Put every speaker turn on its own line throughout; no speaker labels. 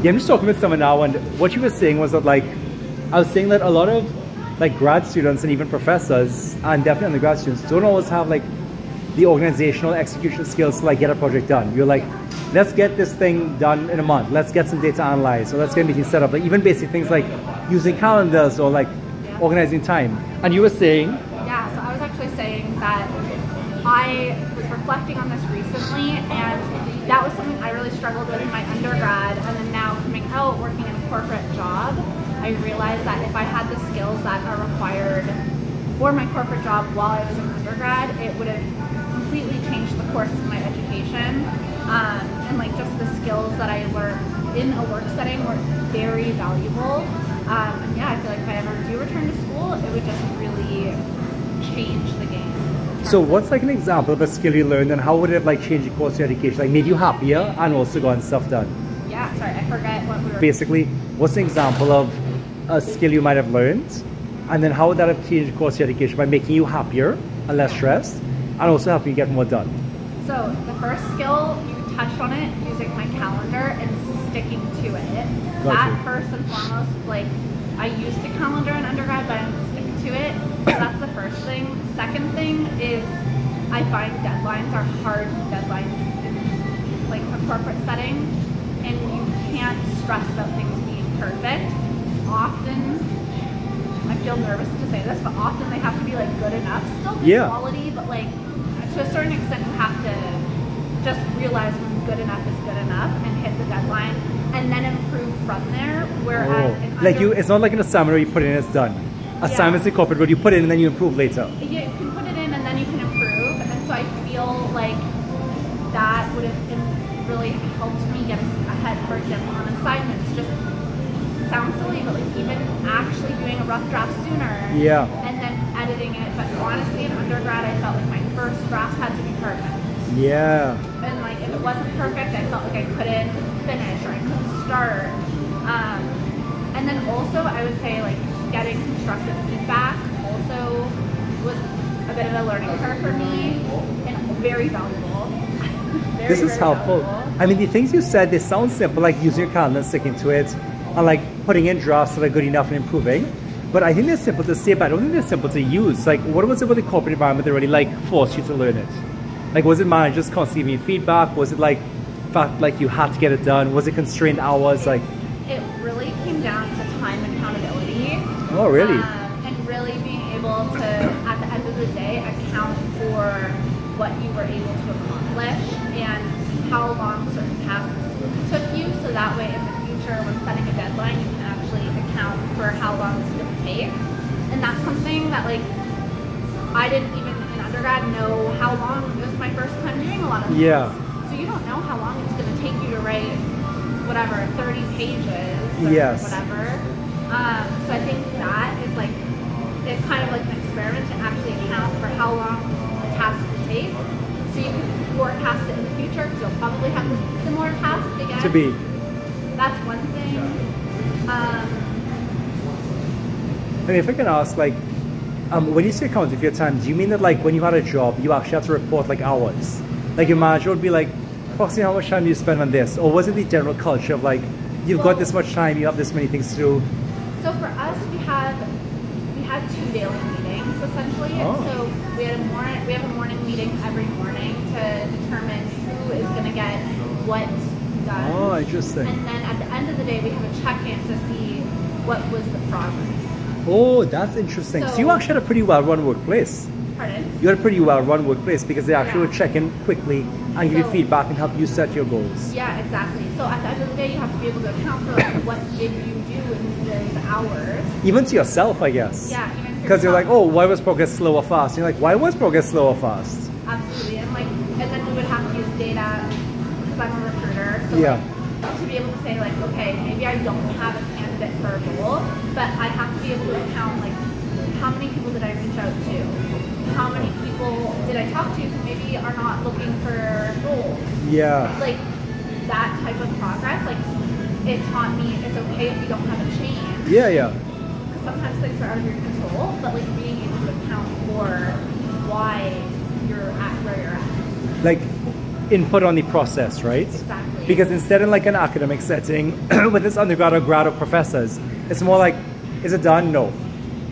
Yeah, I'm just talking with someone now, and what you were saying was that, like, I was saying that a lot of like grad students and even professors and definitely undergrad students don't always have like the organizational execution skills to like get a project done. You're like, let's get this thing done in a month. Let's get some data analyzed, or let's get meetings set up. Like even basic things like using calendars or like organizing time. And you were saying?
Yeah, so I was actually saying that I was reflecting on this recently, and that was something I really struggled with in my undergrad, and then now coming out working in a corporate job, I realized that if I had the skills that are required for my corporate job while I was in undergrad, it would have completely changed the course of my education. And like just the skills that I learned in a work setting were very valuable. And yeah, I feel like if I ever do return to school, it would just really change the game.
So what's like an example of a skill you learned, and how would it have like changed the course of your education? Like made you happier and also gotten stuff done?
Yeah, sorry, I forget what we were...
Basically, what's an example of a skill you might have learned, and then how would that have changed the course of your education by making you happier and less stressed, and also helping you get more done?
So the first skill, you touched on it, using my calendar and sticking to it. That first and foremost, like I used a calendar in undergrad, but I didn't stick to it. So that's the first thing. Second thing is I find deadlines are hard deadlines in like a corporate setting, and you can't stress about things being perfect. Often, I feel nervous to say this, but often they have to be like good enough, still good quality, but like to a certain extent you have to just realize when good enough is good enough and hit the deadline and then improve from there. Whereas
like it's not like an assignment where you put it in and it's done. Assignments in corporate where you put it in and then you improve later.
Yeah, you can put it in and then you can improve, and so I feel like that would have really helped me get ahead, for example, on assignments. Just sounds silly, but like even actually doing a rough draft sooner and then editing it. But honestly, in undergrad, I felt like my first drafts had to be perfect.
Yeah.
And like if it wasn't perfect, I felt like I couldn't finish or I couldn't start. And then also, I would say like getting constructive feedback also was a bit of a learning curve for me and very valuable.
This is helpful. I mean, the things you said, they sound simple, like using your calendar and sticking to it, and like putting in drafts that are good enough and improving. But I think they're simple to say, but I don't think they're simple to use. Like, what was it about the corporate environment that really like forced you to learn it? Like, was it managers constantly giving you feedback? Was it like, fact, like you had to get it done? Was it constrained hours? Like,
it really came down to time and accountability.
Oh, really?
And really being able to, at the end of the day, account for what you were able to accomplish and how long certain tasks took you, so that way in the future when setting a deadline you can actually account for how long it's going to take. And that's something that like I didn't even in undergrad know how long. It was my first time doing a lot of things. So you don't know how long it's going to take you to write whatever 30 pages or whatever. So I think that is like it's kind of like an experiment to actually account for how long a task will take, so you can forecast it in the future because you'll probably have a similar task again.
To be.
That's one thing.
I mean, if I can ask, like, when you say accounting for your time, do you mean that like when you had a job, you actually had to report like hours? Like your manager would be like, approximately how much time do you spend on this? Or was it the general culture of like, you've got this much time, you have this many things to do?
So for us, we had 2 daily meetings essentially. So we have a morning meeting every morning to determine who is going to get what done.
Oh, interesting.
And then at the end of the day, we have a check-in to see what was the progress.
Oh, that's interesting. So you actually had a pretty well-run workplace.
Pardon?
You had a pretty well-run workplace because they actually would check in quickly and give you feedback and help you set your goals.
Yeah, exactly. So at the end of the day, you have to be able to account for like, what did you do in those hours.
Even to yourself, I guess.
Yeah, even to yourself.
Because you're like, oh, why was progress slow or fast? And you're like, why was progress slow or fast?
Absolutely. And then we would have to use data because I'm a recruiter. So like, to be able to say like, okay, maybe I don't have a candidate for a role, but I have to be able to account like how many people did I reach out to? How many people did I talk to who maybe are not looking for roles? Yeah. Like that type of progress, like it taught me it's okay if you don't have a change.
Yeah, yeah.
Because sometimes things are out of your control, but like being able to account for why you're at where you're at.
Like input on the process, right?
Exactly.
Because instead in like an academic setting with this undergrad or grad or professors, it's more like, is it done? No.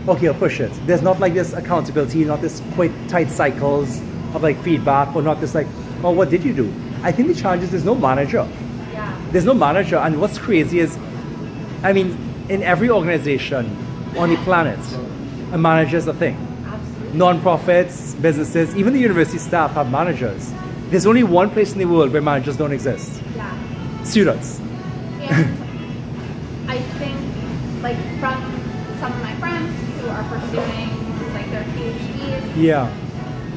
Okay, I'll push it. There's not like this accountability, not this quite tight cycles of like feedback, or not this like, oh, what did you do? I think the challenge is there's no manager.
Yeah.
There's no manager, and what's crazy is, I mean, in every organization on the planet, a manager is a thing.
Absolutely.
Non-profits, businesses, even the university staff have managers. There's only one place in the world where managers don't exist.
Yeah.
Students.
And I think, like, from some of my friends who are pursuing like their PhDs,
Yeah.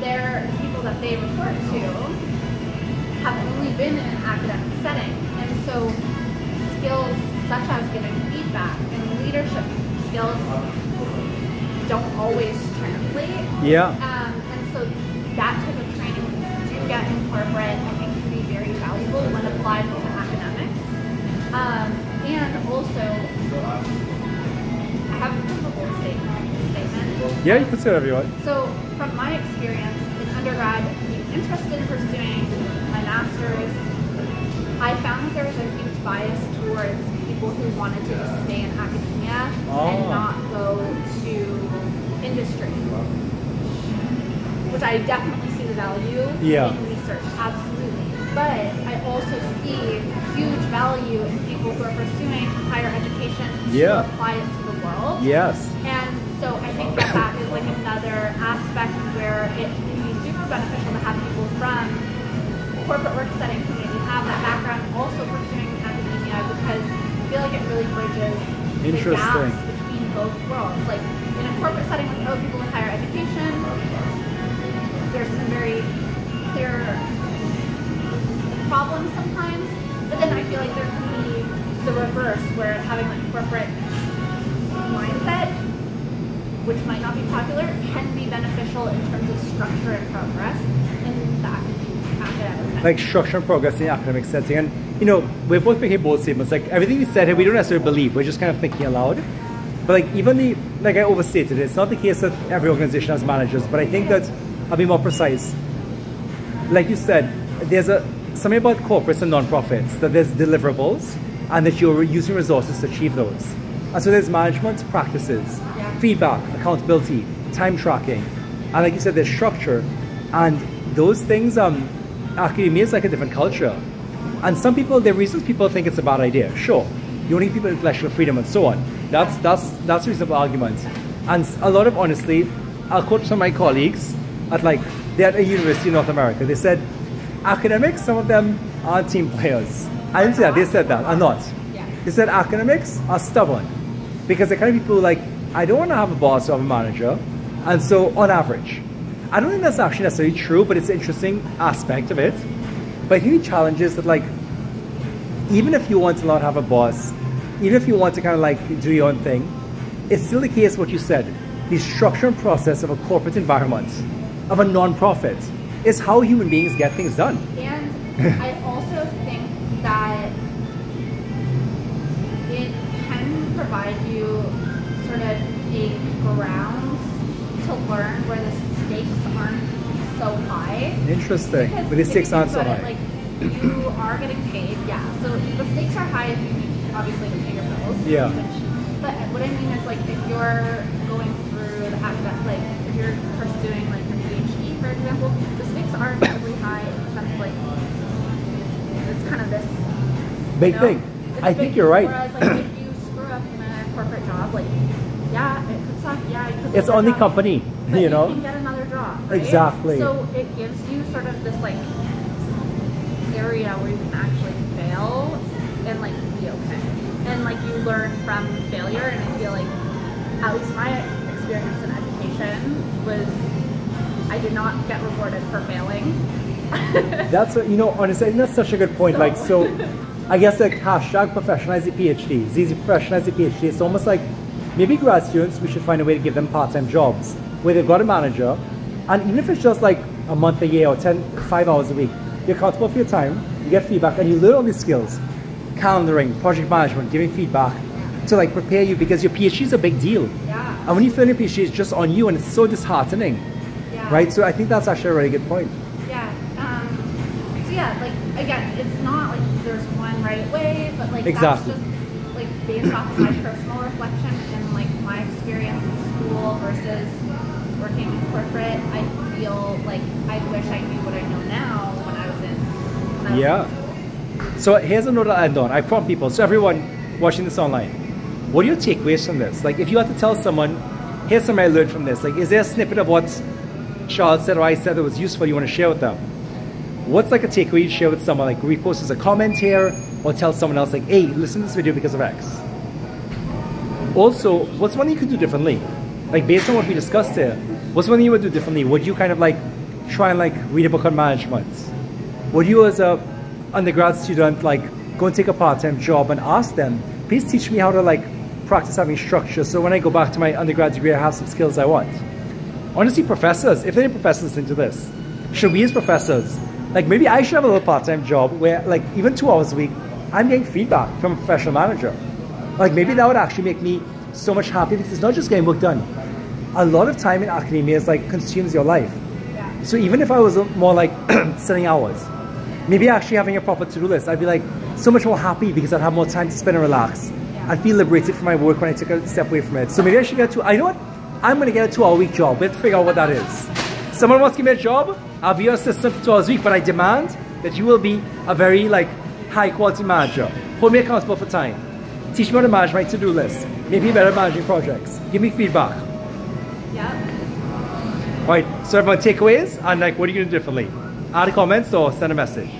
they're people that they report to have only been in an academic setting, and so skills such as giving feedback and leadership skills don't always translate.
Yeah.
And so that type of training do get in corporate, I think, can be very valuable when applied to academics. And also, I have a typical statement.
Yeah, you can say whatever you want.
So, from my experience in undergrad, being interested in pursuing my master's, I found that there was a huge bias towards people who wanted to just stay in academia and not go to industry, which I definitely see the value in research, absolutely. But I also see huge value in people who are pursuing higher education to apply it to the world.
Yes.
And so I think that that is like another aspect where it can be super beneficial to have people from corporate work setting who maybe have that background also pursuing academia, because I feel like it really bridges the gaps between both worlds. Like in a corporate setting with people with higher education, there's some very clear problems sometimes, but then I feel like there can be the reverse, where having like corporate mindset, which might not be popular, can be beneficial in terms of structure and progress in that academic setting.
Like structure and progress in the academic setting. And you know, we're both making bold statements. Like everything we said here, we don't necessarily believe, we're just kind of thinking aloud. But like even the, like I overstated it, it's not the case that every organization has managers, but I think that I'll be more precise. Like you said, there's something about corporates and non-profits, that there's deliverables and that you're using resources to achieve those. And so there's management practices, feedback, accountability, time tracking, and like you said, there's structure. And those things, academia is like a different culture. And some people, there are reasons people think it's a bad idea. Sure, you only give people intellectual freedom and so on. That's a reasonable argument. And a lot of, honestly, I'll quote some of my colleagues they're at a university in North America. They said, academics, some of them are team players. I didn't say that, they said that, are not. They said academics are stubborn because they're kind of people who like, I don't want to have a boss or have a manager. And so on average, I don't think that's actually necessarily true, but it's an interesting aspect of it. But I think the challenge is that like, even if you want to not have a boss, even if you want to kind of like do your own thing, it's still the case what you said. The structure and process of a corporate environment, of a non-profit, is how human beings get things done.
And I also think that it can provide you sort of a grounds to learn where the stakes aren't so high.
Interesting,
because
but the stakes aren't so high.
Like, you are getting paid, so the stakes are high if you need to, obviously, to pay your bills.
Yeah.
But what I mean is, like, if you're going through the academic, like, if you're pursuing, like, your PhD, for example, the stakes are incredibly high in the sense of, like, it's kind of this
big thing. I think you're right.
Whereas, like, if you screw up in a corporate job, like, it could suck, you could
it's on the company,
but
you know?
You can get another job, right?
Exactly.
So it gives you sort of this, like, area where you can actually fail and, like, be okay. And, like, you learn from failure, and I feel like, at least my experience in education was, I did not get rewarded for failing.
That's, you know, honestly, I think that's such a good point. So I guess like hashtag professionalize the PhD. It's easy to professionalize the PhD. It's almost like maybe grad students, we should find a way to give them part-time jobs where they've got a manager, and even if it's just like a month a year or 5 hours a week, you're accountable for your time, you get feedback, and you learn all these skills. Calendaring, project management, giving feedback to like prepare you, because your PhD is a big deal.
Yeah.
And when you feel your PhD, it's just on you, and it's so disheartening.
Yeah.
Right? So I think that's actually a really good point.
Yeah. So yeah, again, it's not like there's one right way, but like
Exactly.
that's just like based off of my personal reflection and like my experience in school versus working in corporate. I feel like I wish I knew what I know now when I was in school.
So here's a note I'll end on. I prompt people. So everyone watching this online, what are your takeaways from this? Like if you had to tell someone, here's something I learned from this. Like is there a snippet of what Charles said or I said that was useful you want to share with them? What's like a takeaway you share with someone? Like repost as a comment here or tell someone else like, hey, listen to this video because of X. Also, what's one you could do differently? Like based on what we discussed here, what's one you would do differently? Would you kind of like try and like read a book on management? Would you as a undergrad student like go and take a part-time job and ask them, please teach me how to like practice having structure so when I go back to my undergrad degree I have some skills I want? Honestly, professors, if there are any professors listening to this, should we as professors, like maybe I should have a little part-time job where like even 2 hours a week, I'm getting feedback from a professional manager. Like maybe that would actually make me so much happier because it's not just getting work done. A lot of time in academia is like consumes your life. So even if I was more like setting hours, maybe actually having a proper to-do list, I'd be like so much more happy because I'd have more time to spend and relax and feel liberated from my work when I took a step away from it. So maybe I should get to, I know what? I'm gonna get a 2-hour-week job. Let's figure out what that is. Someone wants to give me a job, I'll be your assistant for 2 hours a week, but I demand that you will be a very like high quality manager. Hold me accountable for time. Teach me how to manage my to-do list. Make me better at managing projects. Give me feedback.
Yeah.
Alright, so everyone takeaways and like what are you gonna do differently? Add comments or send a message.